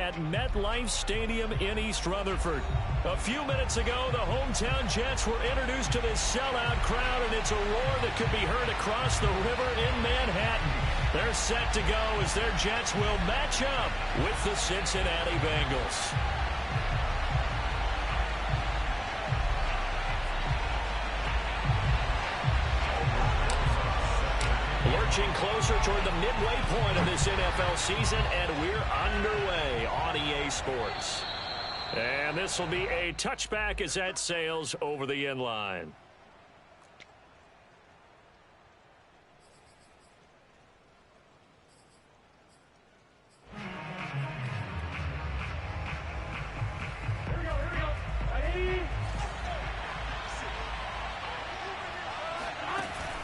at MetLife Stadium in East Rutherford. A few minutes ago, the hometown Jets were introduced to this sellout crowd, and it's a roar that could be heard across the river in Manhattan. They're set to go as their Jets will match up with the Cincinnati Bengals. Lurching closer toward the midway point of this NFL season, and we're underway on EA Sports. And this will be a touchback as that sails over the end line.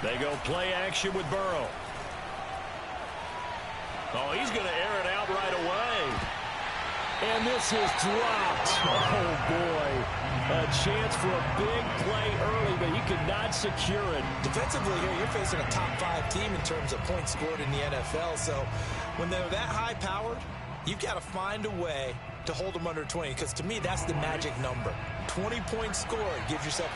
They go play action with Burrow. Oh, he's going to air it out right away. And this is dropped. Oh, boy. A chance for a big play early, but he could not secure it. Defensively here, you're facing a top 5 team in terms of points scored in the NFL. So when they're that high-powered, you've got to find a way to hold them under 20, because to me, that's the magic number. 20 points scored, you give yourself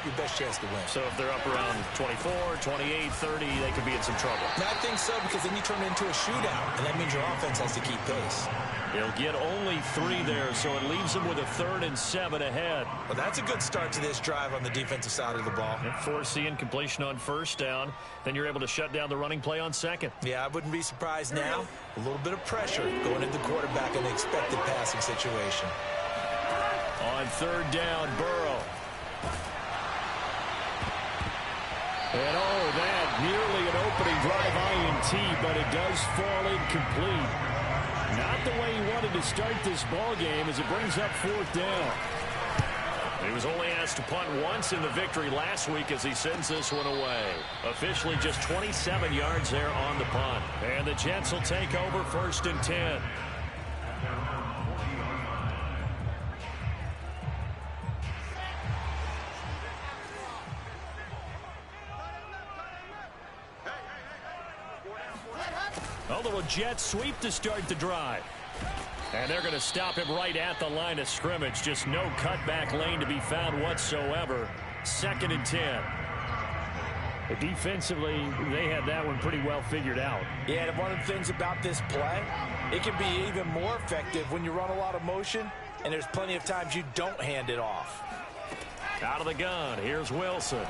your best chance to win. So if they're up around 24, 28, 30, they could be in some trouble. And I think so, because then you turn it into a shootout, and that means your offense has to keep pace. They'll get only 3 there, so it leaves them with a 3rd and 7 ahead. Well, that's a good start to this drive on the defensive side of the ball. Forcing completion on 1st down. Then you're able to shut down the running play on 2nd. Yeah, I wouldn't be surprised now. A little bit of pressure going into the quarterback in the expected passing situation. On 3rd down, Burrow. And oh, that nearly an opening drive INT, but it does fall incomplete. Not the way he wanted to start this ball game as it brings up 4th down. He was only asked to punt once in the victory last week as he sends this one away. Officially just 27 yards there on the punt. And the Jets will take over 1st and 10. A little jet sweep to start the drive. And they're going to stop him right at the line of scrimmage. Just no cutback lane to be found whatsoever. 2nd and 10. Defensively, they had that one pretty well figured out. Yeah, and one of the things about this play, it can be even more effective when you run a lot of motion, and there's plenty of times you don't hand it off. Out of the gun, here's Wilson.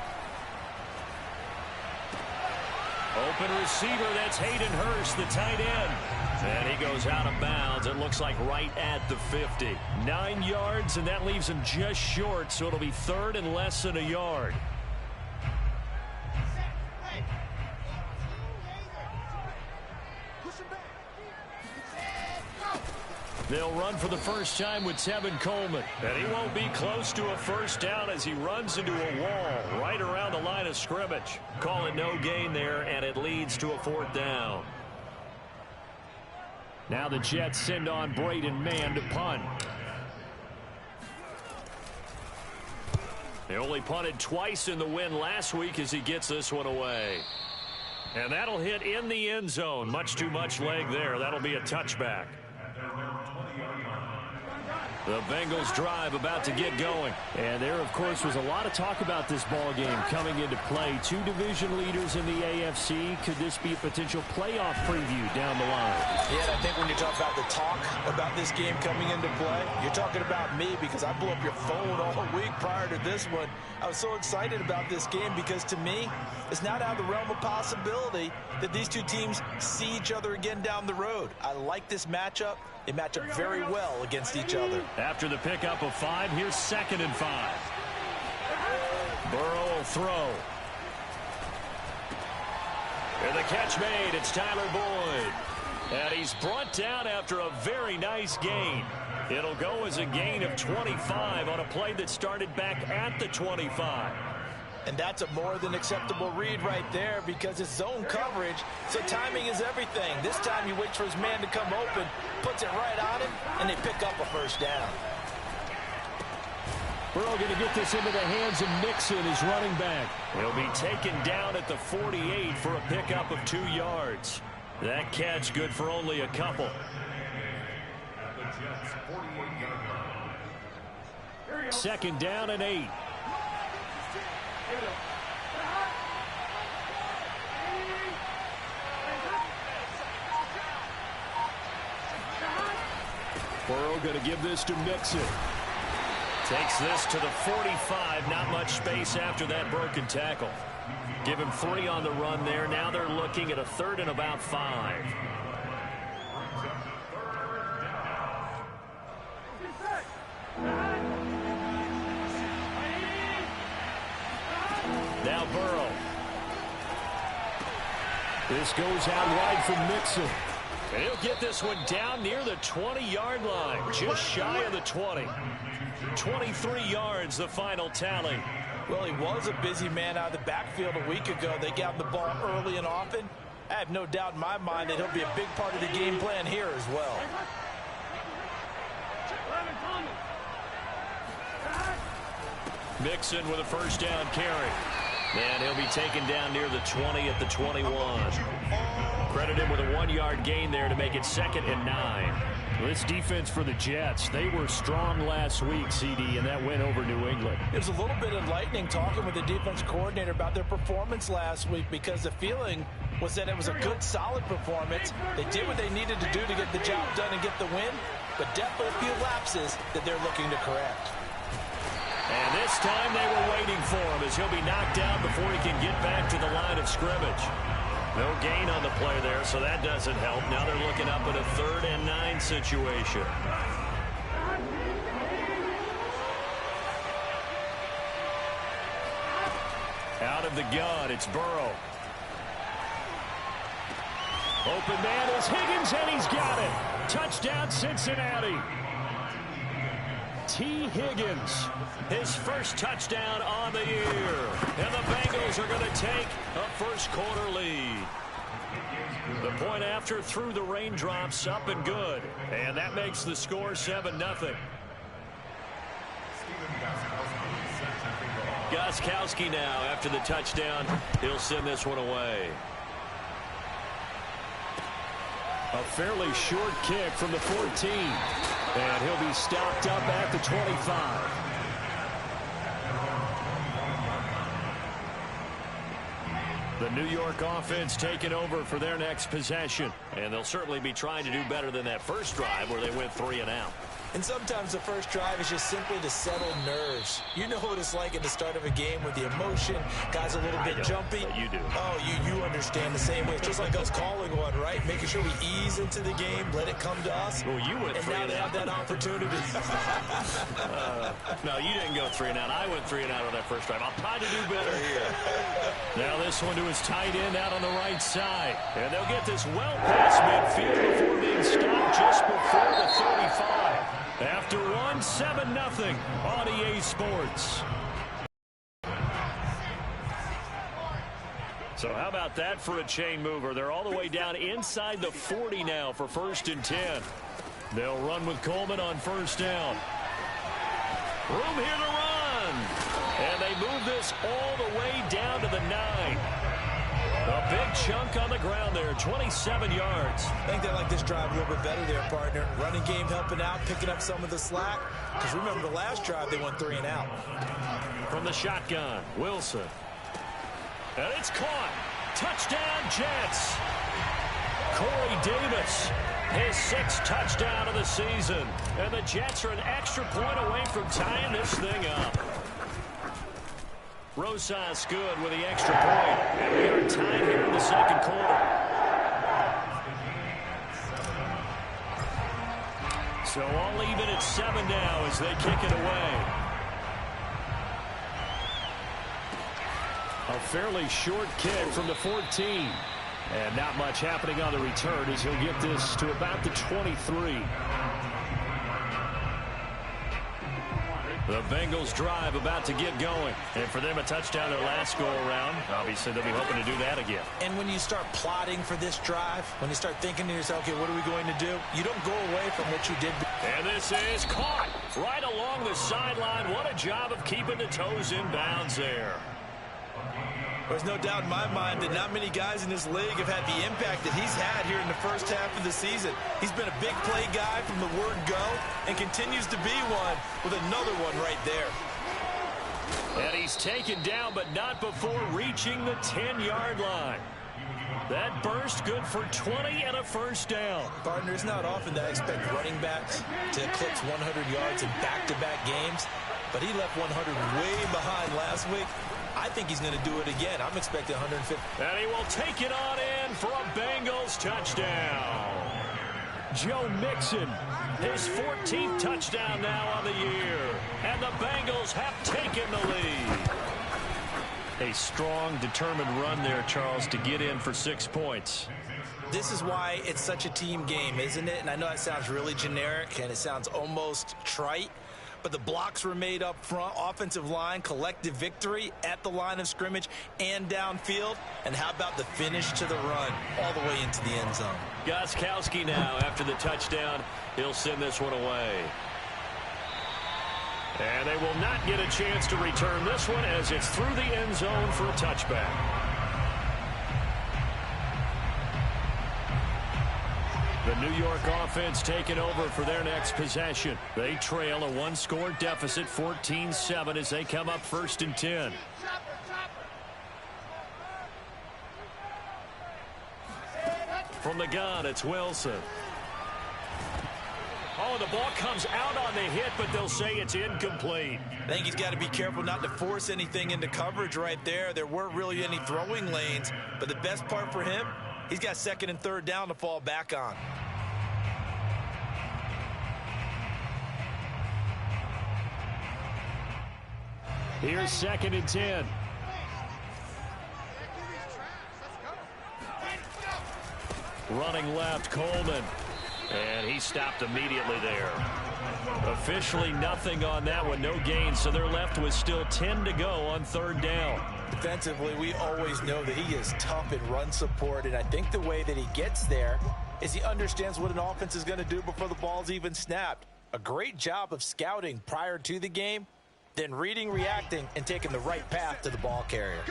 Open receiver, that's Hayden Hurst, the tight end. And he goes out of bounds, it looks like right at the 50. 9 yards, and that leaves him just short, so it'll be 3rd and less than a yard. They'll run for the first time with Tevin Coleman. And he won't be close to a 1st down as he runs into a wall right around the line of scrimmage. Call it no gain there, and it leads to a 4th down. Now the Jets send on Braden Mann to punt. They only punted twice in the win last week as he gets this one away. And that'll hit in the end zone. Much too much leg there. That'll be a touchback. The Bengals drive about to get going. And there, of course, was a lot of talk about this ball game coming into play. 2 division leaders in the AFC. Could this be a potential playoff preview down the line? Yeah, and I think when you talk about the talk about this game coming into play, you're talking about me, because I blew up your phone all week prior to this one. I was so excited about this game because, to me, it's not out of the realm of possibility that these 2 teams see each other again down the road. I like this matchup. They match up very well against each other. After the pickup of 5, here's 2nd and 5. Burrow will throw. And the catch made. It's Tyler Boyd. And he's brought down after a very nice gain. It'll go as a gain of 25 on a play that started back at the 25. And that's a more than acceptable read right there, because it's zone coverage, so timing is everything. This time he waits for his man to come open, puts it right on him, and they pick up a 1st down. Burrow going to get this into the hands of Mixon, his running back. He'll be taken down at the 48 for a pickup of 2 yards. That catch good for only a couple. Second down and 8. Burrow going to give this to Mixon. Takes this to the 45. Not much space after that broken tackle. Give him 3 on the run there. Now they're looking at a 3rd and about 5. Now Burrow. This goes out wide from Mixon. And he'll get this one down near the 20-yard line. Just shy of the 20. 23 yards, the final tally. Well, he was a busy man out of the backfield a week ago. They got the ball early and often. I have no doubt in my mind that he'll be a big part of the game plan here as well. Mixon with a first down carry. And he'll be taken down near the 20 at the 21. Credit him with a 1-yard gain there to make it 2nd and 9. This defense for the Jets, they were strong last week, CD, and that win over New England. It was a little bit enlightening talking with the defense coordinator about their performance last week, because the feeling was that it was a good, solid performance. They did what they needed to do to get the job done and get the win, but definitely a few lapses that they're looking to correct. And this time they were waiting for him, as he'll be knocked down before he can get back to the line of scrimmage. No gain on the play there, so that doesn't help. Now they're looking up at a 3rd and 9 situation. Out of the gun, it's Burrow. Open man is Higgins, and he's got it. Touchdown, Cincinnati. T. Higgins, his first touchdown on the year. And the Bengals are going to take a first-quarter lead. The point after through the raindrops, up and good. And that makes the score 7-0. Gostkowski now after the touchdown. He'll send this one away. A fairly short kick from the 14. And he'll be stopped up at the 25. The New York offense taking over for their next possession. And they'll certainly be trying to do better than that first drive where they went 3 and out. And sometimes the first drive is just simply to settle nerves. You know what it's like at the start of a game with the emotion. Guys a little bit jumpy. You do. Oh, you understand the same way. It's just like us calling one, right? Making sure we ease into the game, let it come to us. Well, you went 3 and now and they out. have that opportunity. No, you didn't go 3 and out. I went 3 and out on that first drive. I'll try to do better here. Now this one to his tight end out on the right side. And they'll get this well past midfield before being stopped just before the 35. After 7-0 on EA Sports. So how about that for a chain mover? They're all the way down inside the 40 now for 1st and 10. They'll run with Coleman on first down. Room here to run. And they move this all the way down to the 9. A big chunk on the ground there, 27 yards. I think they like this drive a little bit better there, partner. Running game helping out, picking up some of the slack. Because remember the last drive, they went 3 and out. From the shotgun, Wilson. And it's caught. Touchdown, Jets. Corey Davis, his 6th touchdown of the season. And the Jets are an extra point away from tying this thing up. Rosas good with the extra point. And we are tied here in the 2nd quarter. So all even at 7 now as they kick it away. A fairly short kick from the 14. And not much happening on the return as he'll get this to about the 23. The Bengals drive about to get going. And for them, a touchdown their last go-around. Obviously, they'll be hoping to do that again. And when you start plotting for this drive, when you start thinking to yourself, okay, what are we going to do? You don't go away from what you did. And this is caught right along the sideline. What a job of keeping the toes in bounds there. There's no doubt in my mind that not many guys in this league have had the impact that he's had here in the first half of the season. He's been a big play guy from the word go and continues to be one with another one right there. And he's taken down, but not before reaching the 10-yard line. That burst good for 20 and a first down. Partner, it's not often that I expect running backs to eclipse 100 yards in back-to-back games, but he left 100 way behind last week. I think he's going to do it again. I'm expecting 150. And he will take it on in for a Bengals touchdown. Joe Mixon, his 14th touchdown now on the year. And the Bengals have taken the lead. A strong, determined run there, Charles, to get in for 6 points. This is why it's such a team game, isn't it? And I know that sounds really generic and it sounds almost trite, but the blocks were made up front, offensive line, collective victory at the line of scrimmage and downfield. And how about the finish to the run all the way into the end zone? Gostkowski now after the touchdown. He'll send this one away. And they will not get a chance to return this one as it's through the end zone for a touchback. The New York offense taking over for their next possession. They trail a one-score deficit, 14-7, as they come up 1st and 10. From the gun, it's Wilson. Oh, the ball comes out on the hit, but they'll say it's incomplete. I think he's got to be careful not to force anything into coverage right there. There weren't really any throwing lanes, but the best part for him, he's got 2nd and 3rd down to fall back on. Here's 2nd and 10. Running left, Coleman. And he stopped immediately there. Officially nothing on that one, no gain, so they're left with still 10 to go on 3rd down. Defensively, we always know that he is tough in run support, and I think the way that he gets there is he understands what an offense is going to do before the ball's even snapped. A great job of scouting prior to the game, then reading, reacting, and taking the right path to the ball carrier.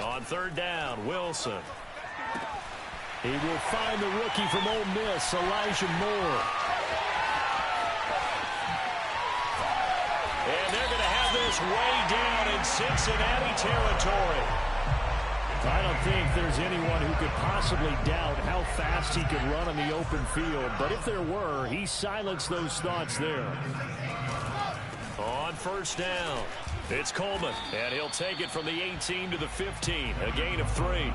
On 3rd down, Wilson. He will find the rookie from Ole Miss, Elijah Moore. And they're going to have this way down in Cincinnati territory. I don't think there's anyone who could possibly doubt how fast he could run on the open field. But if there were, he silenced those thoughts there. On 1st down, it's Coleman. And he'll take it from the 18 to the 15. A gain of 3.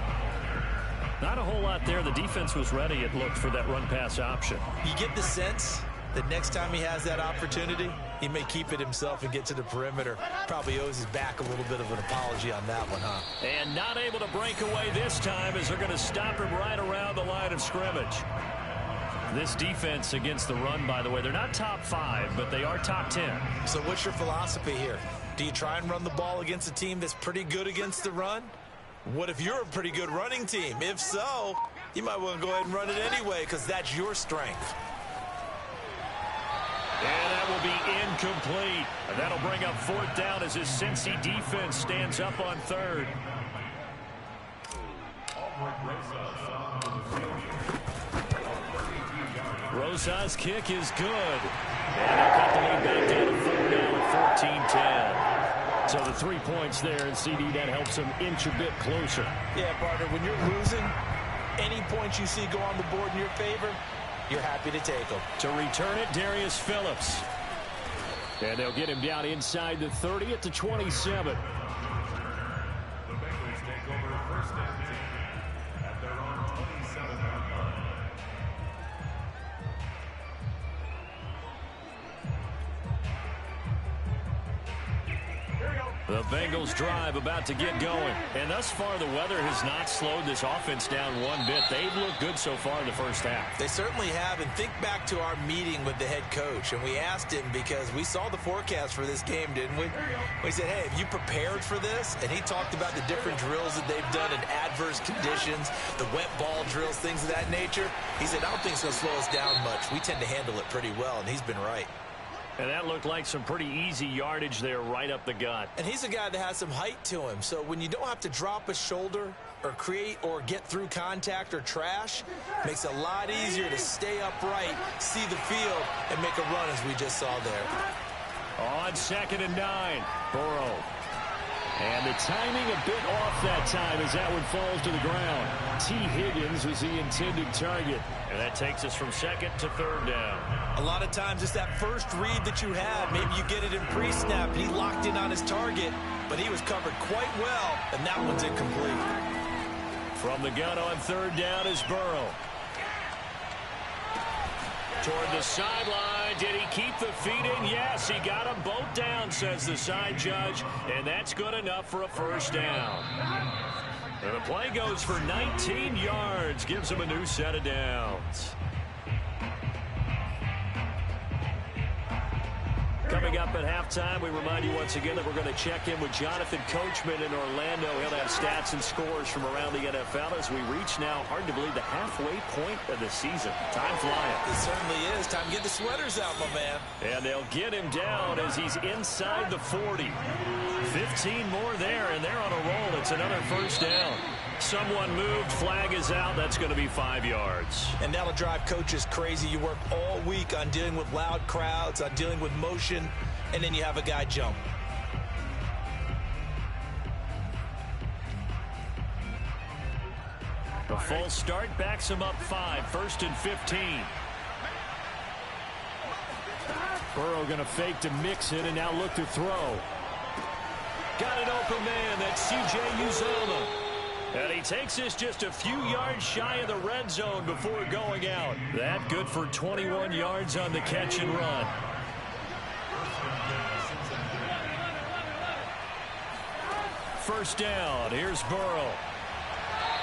Not a whole lot there. The defense was ready, it looked, for that run-pass option. You get the sense that next time he has that opportunity, he may keep it himself and get to the perimeter. Probably owes his back a little bit of an apology on that one, huh? And not able to break away this time as they're going to stop him right around the line of scrimmage. This defense against the run, by the way, they're not top 5, but they are top 10. So what's your philosophy here? Do you try and run the ball against a team that's pretty good against the run? What if you're a pretty good running team? If so, you might want to go ahead and run it anyway because that's your strength. And that will be incomplete. And that'll bring up 4th down as his Cincy defense stands up on 3rd. Rosa's kick is good. And they'll cut the lead back down to 4 now at 14-10. So the 3 points there, and CD, that helps him inch a bit closer. Yeah, partner, when you're losing, any points you see go on the board in your favor, you're happy to take them. To return it, Darius Phillips. And they'll get him down inside the 30 at the 27. The Bengals take over 1st and 10 at their own 27-yard line. The Bengals drive about to get going. And thus far, the weather has not slowed this offense down one bit. They've looked good so far in the first half. They certainly have. And think back to our meeting with the head coach. And we asked him because we saw the forecast for this game, didn't we? We said, hey, have you prepared for this? And he talked about the different drills that they've done in adverse conditions, the wet ball drills, things of that nature. He said, I don't think it's going to slow us down much. We tend to handle it pretty well, and he's been right. And that looked like some pretty easy yardage there right up the gut. And he's a guy that has some height to him. So when you don't have to drop a shoulder or create or get through contact or trash, makes it a lot easier to stay upright, see the field, and make a run as we just saw there. On 2nd and 9, Burrow. And the timing a bit off that time as that one falls to the ground. T. Higgins was the intended target. And that takes us from 2nd to 3rd down. A lot of times it's that first read that you have. Maybe you get it in pre-snap and he locked in on his target, but he was covered quite well, and that one's incomplete. From the gun on 3rd down is Burrow. Toward the sideline. Did he keep the feet in? Yes, he got them both down, says the side judge, and that's good enough for a 1st down. And the play goes for 19 yards, gives him a new set of downs. Coming up at halftime, we remind you once again that we're going to check in with Jonathan Coachman in Orlando. He'll have stats and scores from around the NFL as we reach now, hard to believe, the halfway point of the season. Time flying. It certainly is. Time to get the sweaters out, my man. And they'll get him down as he's inside the 40. 15 more there, and they're on a roll. It's another 1st down. Someone moved, flag is out. That's going to be 5 yards. And that'll drive coaches crazy. You work all week on dealing with loud crowds, on dealing with motion, and then you have a guy jump. The full start backs him up 5, 1st and 15. Burrow going to fake to mix it and now look to throw. Got an open man. That's C.J. Uzomah. And he takes this just a few yards shy of the red zone before going out. That good for 21 yards on the catch and run. First down. Here's Burrow.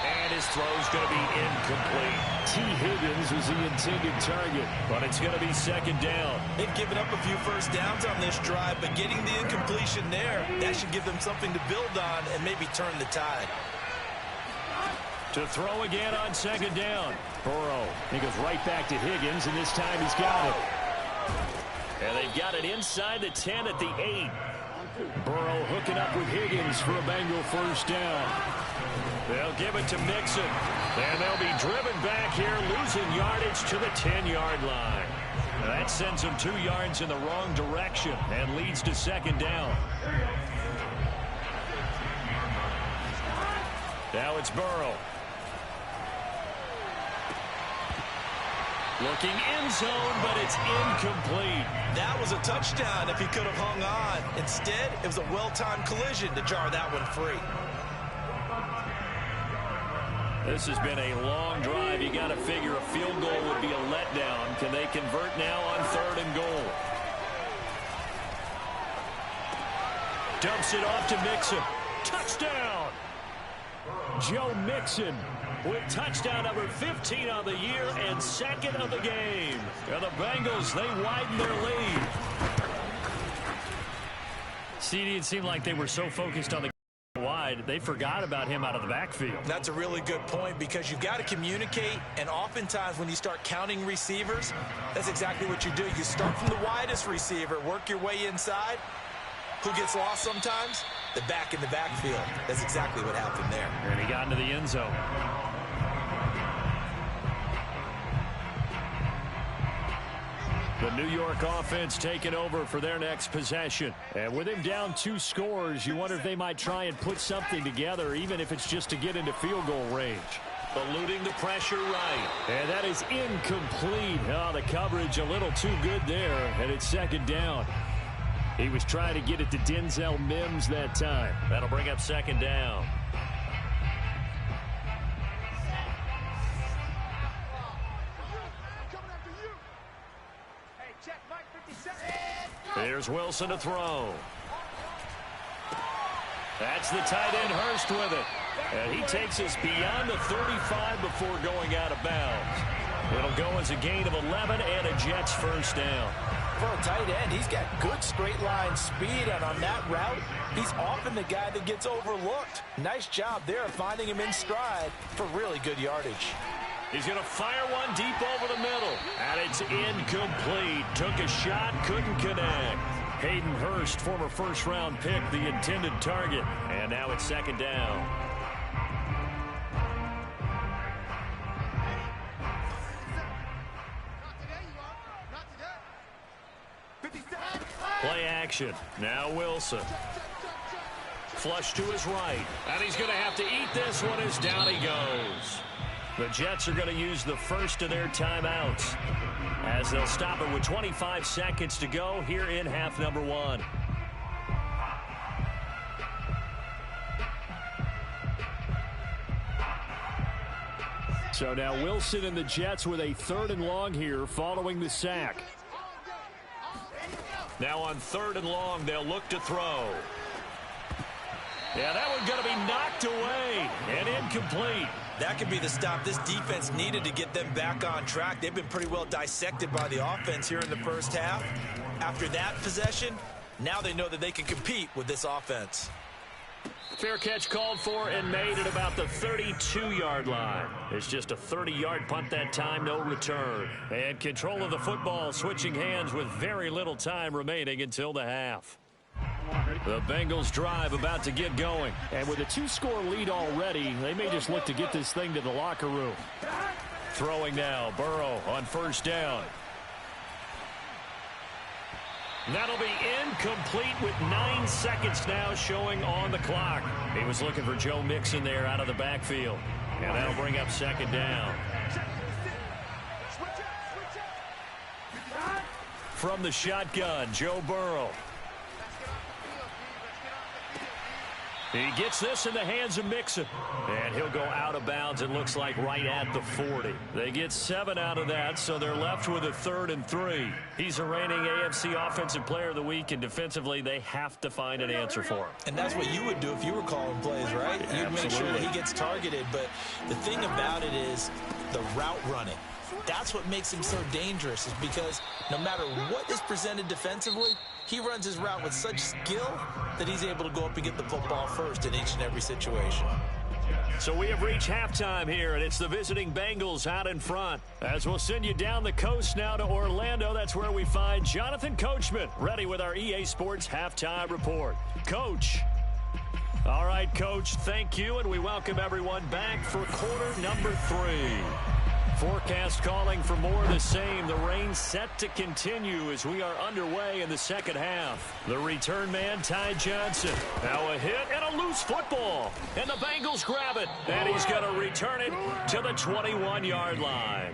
And his throw's going to be incomplete. T. Higgins was the intended target, but it's going to be 2nd down. They've given up a few 1st downs on this drive, but getting the incompletion there, that should give them something to build on and maybe turn the tide. To throw again on 2nd down. Burrow. He goes right back to Higgins, and this time he's got it. And they've got it inside the 10 at the 8. Burrow hooking up with Higgins for a Bengal 1st down. They'll give it to Mixon. And they'll be driven back here, losing yardage to the 10-yard line. That sends them 2 yards in the wrong direction and leads to 2nd down. Now it's Burrow. Looking end zone, but it's incomplete. That was a touchdown if he could have hung on. Instead, it was a well-timed collision to jar that one free. This has been a long drive. You got to figure a field goal would be a letdown. Can they convert now on 3rd and goal? Dumps it off to Mixon. Touchdown! Joe Mixon with touchdown number 15 on the year and 2nd of the game. And the Bengals, they widen their lead. CD, it seemed like they were so focused on the wide, they forgot about him out of the backfield. That's a really good point because you've got to communicate, and oftentimes when you start counting receivers, that's exactly what you do. You start from the widest receiver, work your way inside. Who gets lost sometimes? The back in the backfield. That's exactly what happened there. And he got into the end zone. The New York offense taking over for their next possession. And with him down 2 scores, you wonder if they might try and put something together, even if it's just to get into field goal range. Eluding the pressure right. And that is incomplete. Oh, the coverage a little too good there, and it's 2nd down. He was trying to get it to Denzel Mims that time. That'll bring up 2nd down. Here's Wilson to throw. That's the tight end Hurst with it. And he takes us beyond the 35 before going out of bounds. It'll go as a gain of 11 and a Jets 1st down. For a tight end, he's got good straight line speed, and on that route, he's often the guy that gets overlooked. Nice job there finding him in stride for really good yardage. He's going to fire one deep over the middle. And it's incomplete. Took a shot, couldn't connect. Hayden Hurst, former first-round pick, the intended target. And now it's second down. Play action. Now Wilson. Flush to his right. And he's going to have to eat this one as down he goes. The Jets are going to use the first of their timeouts as they'll stop it with 25 seconds to go here in half number one. So now Wilson and the Jets with a 3rd and long here following the sack. Now on 3rd and long, they'll look to throw. Yeah, that one's going to be knocked away and incomplete. That could be the stop this defense needed to get them back on track. They've been pretty well dissected by the offense here in the first half. After that possession, now they know that they can compete with this offense. Fair catch called for and made at about the 32-yard line. It's just a 30-yard punt that time, no return. And control of the football switching hands with very little time remaining until the half. The Bengals drive about to get going. And with a 2-score lead already, they may just look to get this thing to the locker room. Throwing now, Burrow on first down. That'll be incomplete with 9 seconds now showing on the clock. He was looking for Joe Mixon there out of the backfield. And that'll bring up second down. From the shotgun, Joe Burrow. He gets this in the hands of Mixon. And he'll go out of bounds, it looks like, right at the 40. They get 7 out of that, so they're left with a 3rd and 3. He's a reigning AFC Offensive Player of the Week, and defensively, they have to find an answer for him. And that's what you would do if you were calling plays, right? You'd make sure that he gets targeted. But the thing about it is the route running. That's what makes him so dangerous, is because no matter what is presented defensively, he runs his route with such skill that he's able to go up and get the football first in each and every situation. So we have reached halftime here, and it's the visiting Bengals out in front. As we'll send you down the coast now to Orlando, that's where we find Jonathan Coachman, ready with our EA Sports Halftime Report. Coach. All right, Coach, thank you, and we welcome everyone back for quarter number 3. Forecast calling for more of the same. The rain set to continue as we are underway in the second half. The return man, Ty Johnson. Now a hit and a loose football. And the Bengals grab it. And he's going to return it to the 21-yard line.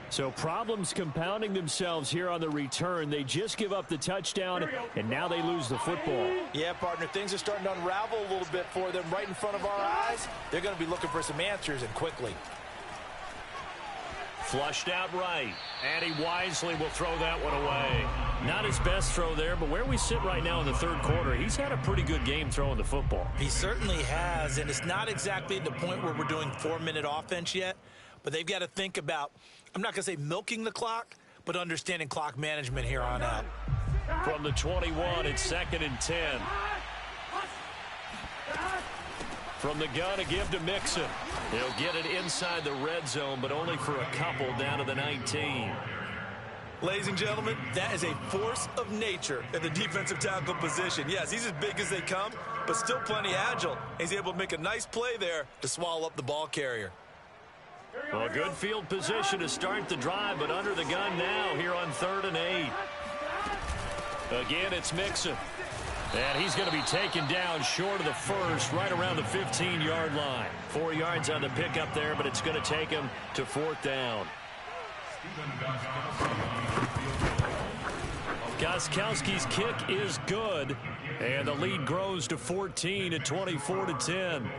So problems compounding themselves here on the return. They just give up the touchdown, and now they lose the football. Yeah, partner, things are starting to unravel a little bit for them right in front of our eyes. They're going to be looking for some answers, and quickly. Flushed out right, and he wisely will throw that one away. Not his best throw there, but where we sit right now in the third quarter, he's had a pretty good game throwing the football. He certainly has, and it's not exactly at the point where we're doing 4-minute offense yet, but they've got to think about, I'm not going to say milking the clock, but understanding clock management here on out. From the 21, it's 2nd and 10. From the gun, a give to Mixon. He'll get it inside the red zone, but only for a couple down to the 19. Ladies and gentlemen, that is a force of nature in the defensive tackle position. Yes, he's as big as they come, but still plenty agile. He's able to make a nice play there to swallow up the ball carrier. Well, good field position to start the drive, but under the gun now here on 3rd and 8. Again, it's Mixon. And he's going to be taken down short of the first, right around the 15-yard line. 4 yards on the pickup there, but it's going to take him to 4th down. Gostkowski's kick is good, and the lead grows to 14 at 24-10.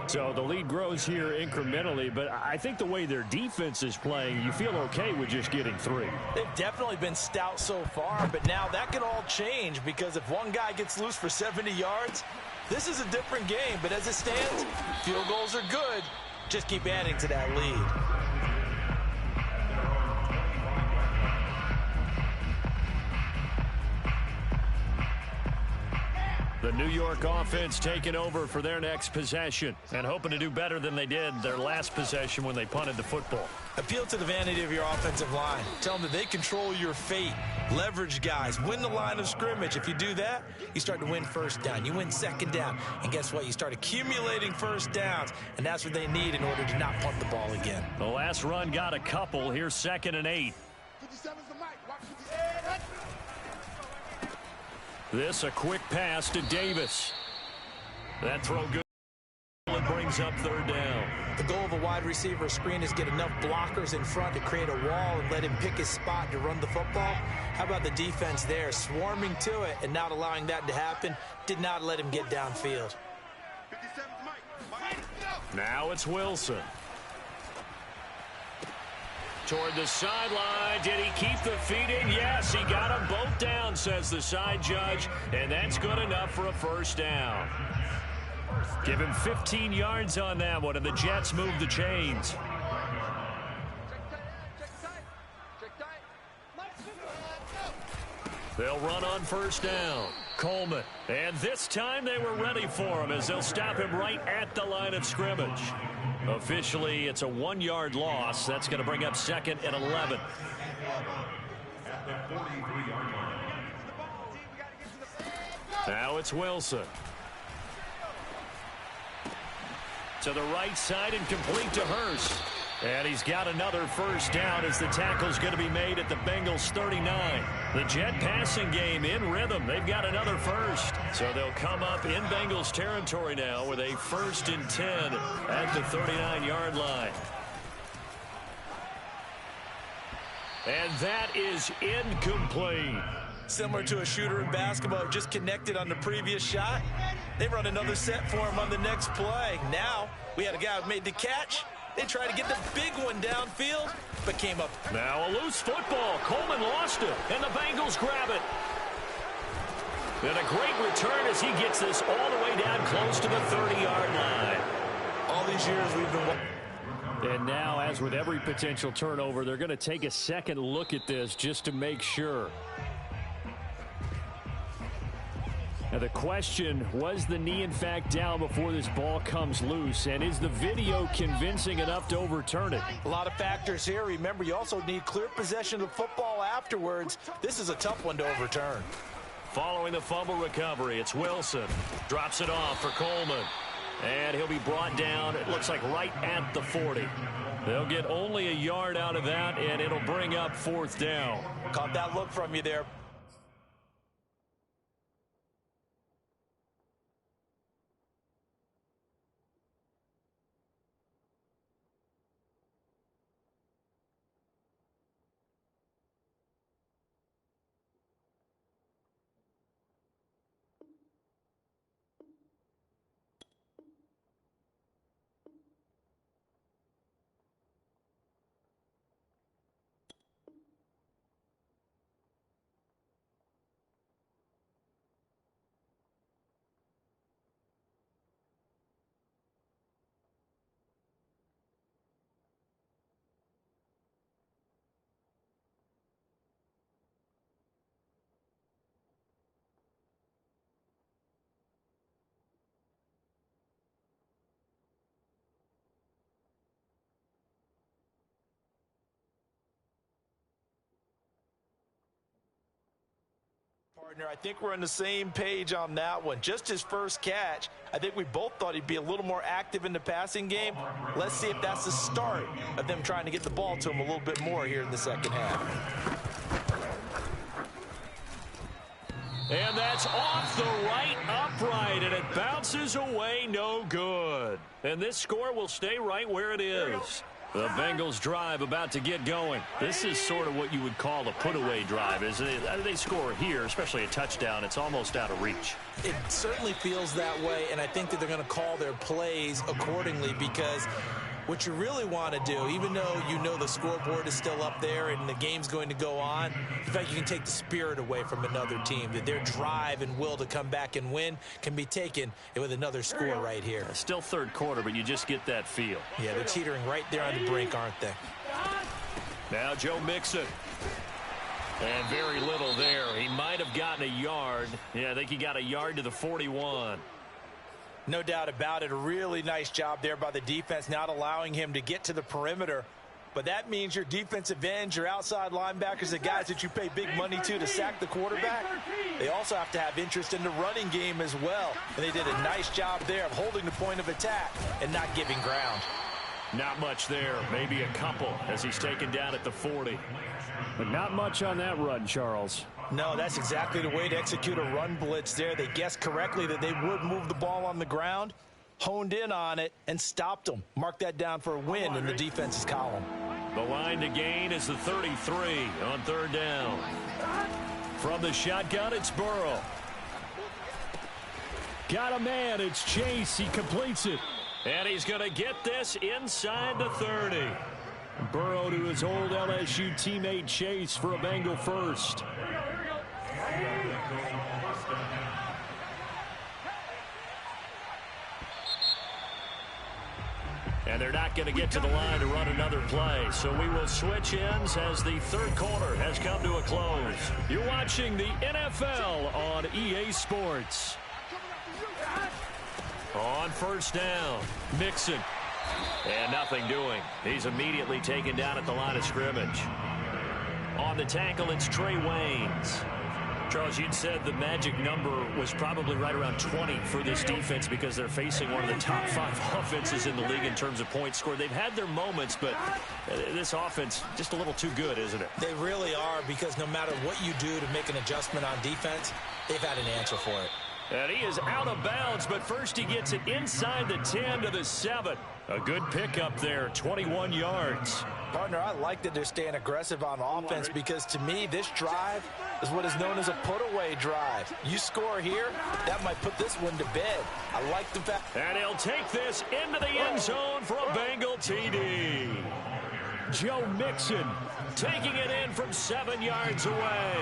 So the lead grows here incrementally, but I think the way their defense is playing, you feel okay with just getting 3. They've definitely been stout so far, but now that can all change, because if one guy gets loose for 70 yards, this is a different game. But as it stands, field goals are good. Just keep adding to that lead. The New York offense taking over for their next possession and hoping to do better than they did their last possession when they punted the football. Appeal to the vanity of your offensive line. Tell them that they control your fate. Leverage guys. Win the line of scrimmage. If you do that, you start to win first down. You win second down. And guess what? You start accumulating first downs. And that's what they need in order to not punt the ball again. The last run got a couple. Here's 2nd and 8. This a quick pass to Davis. That throw good. It brings up 3rd down. The goal of a wide receiver screen is get enough blockers in front to create a wall and let him pick his spot to run the football. How about the defense there, swarming to it and not allowing that to happen? Did not let him get downfield. Now it's Wilson. Toward the sideline. Did he keep the feet in? Yes, he got them both down, says the side judge, and that's good enough for a 1st down. Give him 15 yards on that one, and the Jets move the chains. They'll run on 1st down. Coleman. And this time they were ready for him as they'll stop him right at the line of scrimmage. Officially, it's a 1-yard loss. That's going to bring up 2nd and 11. Now it's Wilson. To the right side and complete to Hurst. And he's got another 1st down as the tackle's going to be made at the Bengals 39. The Jet passing game in rhythm. They've got another 1st. So they'll come up in Bengals territory now with a 1st and 10 at the 39-yard line. And that is incomplete. Similar to a shooter in basketball, just connected on the previous shot. They run another set for him on the next play. Now we had a guy who made the catch. They tried to get the big one downfield, but came up. Now a loose football. Coleman lost it, and the Bengals grab it. And a great return as he gets this all the way down close to the 30-yard line. All these years we've been... And now, as with every potential turnover, they're going to take a second look at this just to make sure. Now the question, was the knee in fact down before this ball comes loose? And is the video convincing enough to overturn it? A lot of factors here. Remember, you also need clear possession of football afterwards. This is a tough one to overturn. Following the fumble recovery, it's Wilson. Drops it off for Coleman. And he'll be brought down, it looks like right at the 40. They'll get only a yard out of that, and it'll bring up 4th down. Caught that look from you there. Partner, I think we're on the same page on that one. Just his first catch. I think we both thought he'd be a little more active in the passing game. Let's see if that's the start of them trying to get the ball to him a little bit more here in the second half. And that's off the right upright, and it bounces away, no good. And this score will stay right where it is. The Bengals drive about to get going. This is sort of what you would call a put-away drive, isn't it? They score here, especially a touchdown. It's almost out of reach. It certainly feels that way, and I think that they're going to call their plays accordingly, because what you really want to do, even though you know the scoreboard is still up there and the game's going to go on, in fact, you can take the spirit away from another team, that their drive and will to come back and win can be taken with another score right here. Still third quarter, but you just get that feel. Yeah, they're teetering right there on the brink, aren't they? Now Joe Mixon. And very little there. He might have gotten a yard. Yeah, I think he got a yard to the 41. No doubt about it. A really nice job there by the defense, not allowing him to get to the perimeter. But that means your defensive ends, your outside linebackers, the guys that you pay big money to sack the quarterback, they also have to have interest in the running game as well. And they did a nice job there of holding the point of attack and not giving ground. Not much there. Maybe a couple as he's taken down at the 40. But not much on that run, Charles. No, that's exactly the way to execute a run blitz there. They guessed correctly that they would move the ball on the ground, honed in on it, and stopped them. Mark that down for a win in the defense's column. The line to gain is the 33 on third down. From the shotgun, it's Burrow. Got a man. It's Chase. He completes it. And he's going to get this inside the 30. Burrow to his old LSU teammate Chase for a Bengal first. And they're not going to get to the line to run another play. So we will switch ends as the third quarter has come to a close. You're watching the NFL on EA Sports. On first down, Mixon. And nothing doing. He's immediately taken down at the line of scrimmage. On the tackle, it's Trey Waynes. Charles, you'd said the magic number was probably right around 20 for this defense because they're facing one of the top 5 offenses in the league in terms of points scored. They've had their moments, but this offense just a little too good, isn't it? They really are, because no matter what you do to make an adjustment on defense, they've had an answer for it. And he is out of bounds, but first he gets it inside the 10 to the 7. A good pickup there, 21 yards. Partner, I like that they're staying aggressive on offense, because to me, this drive is what is known as a put-away drive. You score here, that might put this one to bed. I like the fact. And he'll take this into the end zone for a Bengal TD. Joe Mixon taking it in from 7 yards away.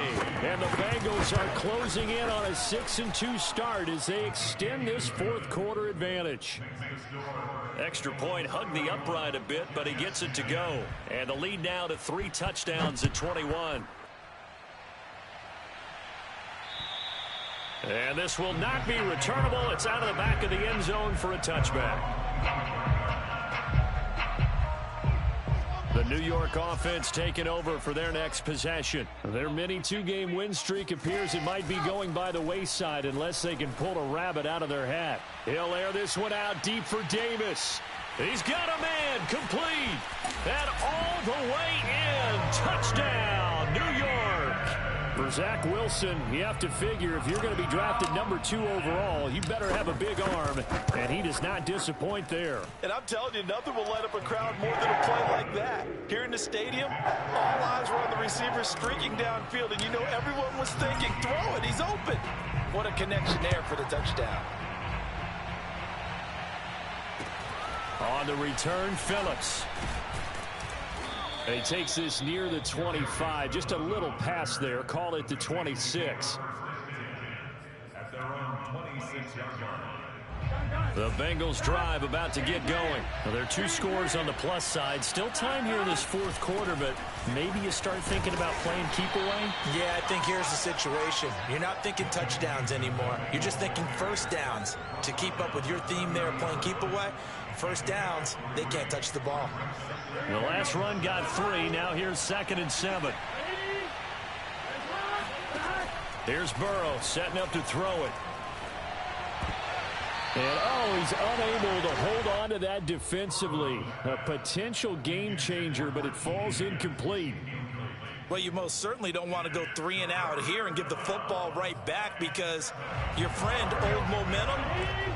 And the Bengals are closing in on a 6-2 start as they extend this fourth quarter advantage. Extra point, hugged the upright a bit, but he gets it to go. And the lead now to 3 touchdowns at 21. And this will not be returnable. It's out of the back of the end zone for a touchback. The New York offense taking over for their next possession. Their mini 2-game win streak appears it might be going by the wayside unless they can pull a rabbit out of their hat. He'll air this one out deep for Davis. He's got a man, complete, and all the way in. Touchdown, New York. For Zach Wilson, you have to figure if you're going to be drafted number 2 overall, you better have a big arm, and he does not disappoint there. And I'm telling you, nothing will light up a crowd more than a play like that. Here in the stadium, all eyes were on the receiver streaking downfield, and you know everyone was thinking, throw it, he's open. What a connection there for the touchdown. On the return, Phillips. And he takes this near the 25. Just a little pass there. Call it the 26. At their own 26-yard line. The Bengals drive about to get going. Well, there are 2 scores on the plus side. Still time here in this fourth quarter, but maybe you start thinking about playing keep away? Yeah, I think here's the situation. You're not thinking touchdowns anymore. You're just thinking first downs. To keep up with your theme there, playing keep away, first downs, they can't touch the ball. The last run got 3. Now here's 2nd and 7. Here's Burrow setting up to throw it. And, he's unable to hold on to that defensively. A potential game changer, but it falls incomplete. Well, you most certainly don't want to go 3 and out here and give the football right back, because your friend, Old Momentum,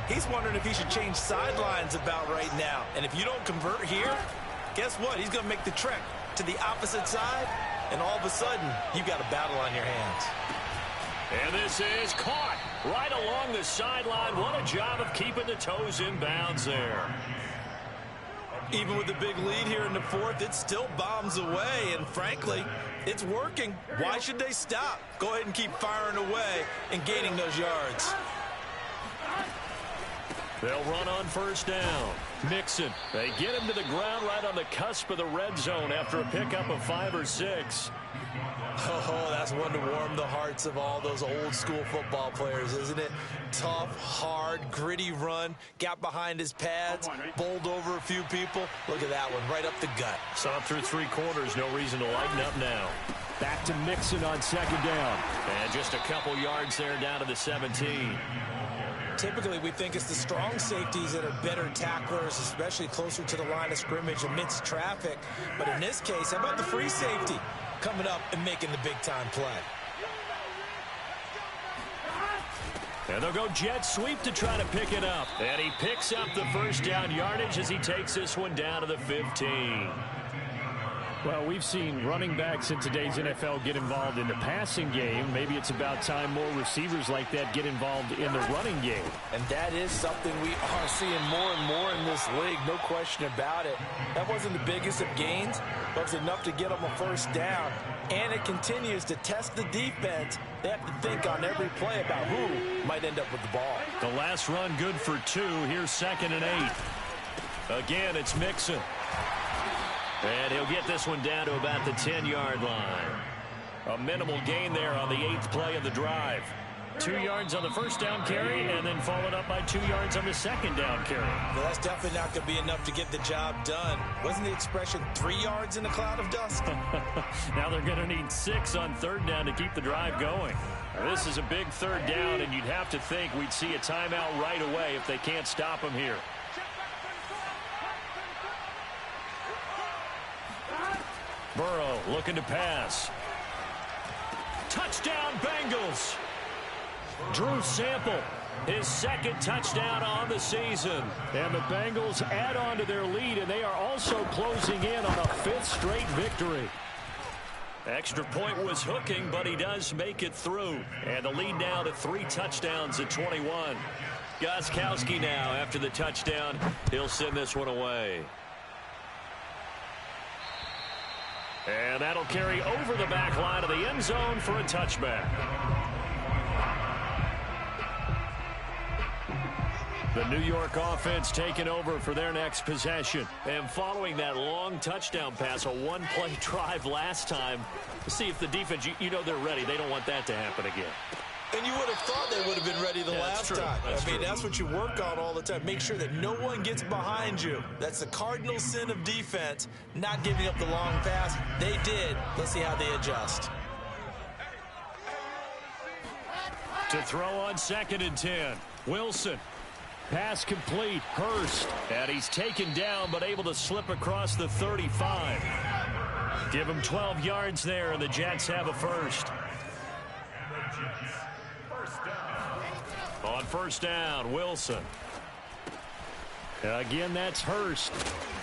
he's wondering if he should change sidelines about right now. And if you don't convert here, guess what? He's going to make the trek to the opposite side, and all of a sudden, you've got a battle on your hands. And this is caught right along the sideline. What a job of keeping the toes in bounds there. Even with the big lead here in the fourth, it still bombs away, and frankly, it's working. Why should they stop? Go ahead and keep firing away and gaining those yards. They'll run on first down. Mixon. They get him to the ground right on the cusp of the red zone after a pickup of 5 or 6. Oh, that's one to warm the hearts of all those old school football players, isn't it? Tough, hard, gritty run, got behind his pads, bowled over a few people. Look at that one, right up the gut. Saw it through 3 quarters, no reason to lighten up now. Back to Mixon on second down. And just a couple yards there down to the 17. Typically, we think it's the strong safeties that are better tacklers, especially closer to the line of scrimmage amidst traffic. But in this case, how about the free safety coming up and making the big-time play? And they'll go jet sweep to try to pick it up. And he picks up the first down yardage as he takes this one down to the 15. Well, we've seen running backs in today's NFL get involved in the passing game. Maybe it's about time more receivers like that get involved in the running game. And that is something we are seeing more and more in this league, no question about it. That wasn't the biggest of gains, but it was enough to get them a first down. And it continues to test the defense. They have to think on every play about who might end up with the ball. The last run good for 2. Here's 2nd and 8. Again, it's Mixon. And he'll get this one down to about the 10-yard line. A minimal gain there on the 8th play of the drive. 2 yards on the first down carry, and then followed up by 2 yards on the second down carry. Well, that's definitely not going to be enough to get the job done. Wasn't the expression 3 yards in a cloud of dust? Now they're going to need 6 on third down to keep the drive going. This is a big third down, and you'd have to think we'd see a timeout right away if they can't stop him here. Burrow looking to pass. Touchdown, Bengals. Drew Sample, his 2nd touchdown on the season. And the Bengals add on to their lead, and they are also closing in on a 5th straight victory. Extra point was hooking, but he does make it through. And the lead now to 3 touchdowns at 21. Gostkowski now after the touchdown. He'll send this one away. And that'll carry over the back line of the end zone for a touchback. The New York offense taking over for their next possession. And following that long touchdown pass, a 1-play drive last time, see if the defense, you know they're ready. They don't want that to happen again. And you would have thought they would have been ready the last time. That's what you work on all the time. Make sure that no one gets behind you. That's the cardinal sin of defense, not giving up the long pass. They did. Let's see how they adjust. To throw on 2nd and 10. Wilson. Pass complete. Hurst. And he's taken down but able to slip across the 35. Give him 12 yards there, and the Jets have a first. On first down, Wilson. Again, that's Hurst.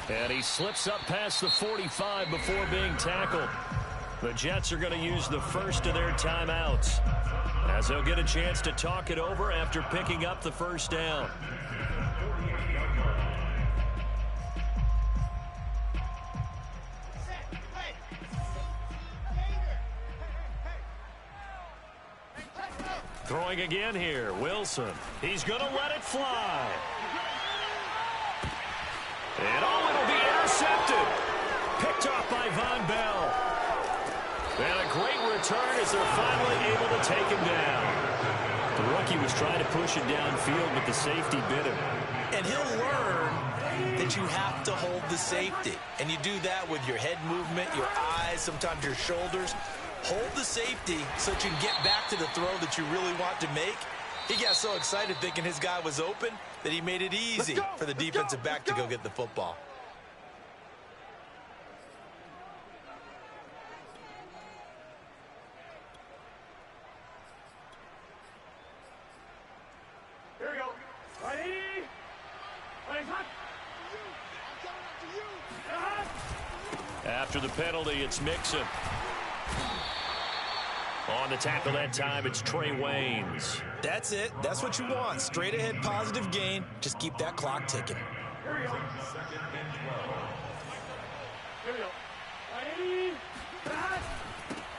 And he slips up past the 45 before being tackled. The Jets are going to use the first of their timeouts, as they'll get a chance to talk it over after picking up the first down. Throwing again here, Wilson. He's going to let it fly. And it'll be intercepted. Picked off by Von Bell. And a great return as they're finally able to take him down. The rookie was trying to push it downfield, but the safety bit him. And he'll learn that you have to hold the safety. And you do that with your head movement, your eyes, sometimes your shoulders. Hold the safety so that you can get back to the throw that you really want to make. He got so excited thinking his guy was open that he made it easy for the defensive back to go get the football. Here we go. Ready? After the penalty, it's Mixon. On the tackle that time, it's Trey Waynes. That's it. That's what you want. Straight ahead positive gain. Just keep that clock ticking. Here we go. 2nd and 12. Here we go. Ready?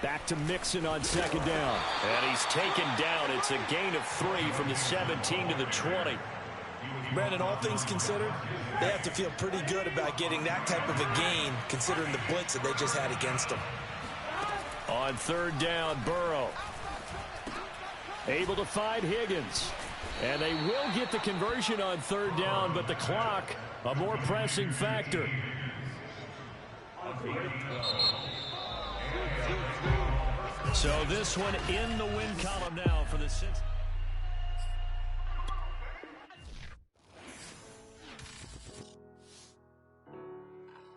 Back to Mixon on 2nd down. And he's taken down. It's a gain of 3 from the 17 to the 20. Brandon, all things considered, they have to feel pretty good about getting that type of a gain, considering the blitz that they just had against them. On third down, Burrow. Able to find Higgins. And they will get the conversion on third down, but the clock, a more pressing factor. So this one in the win column now for the 6th.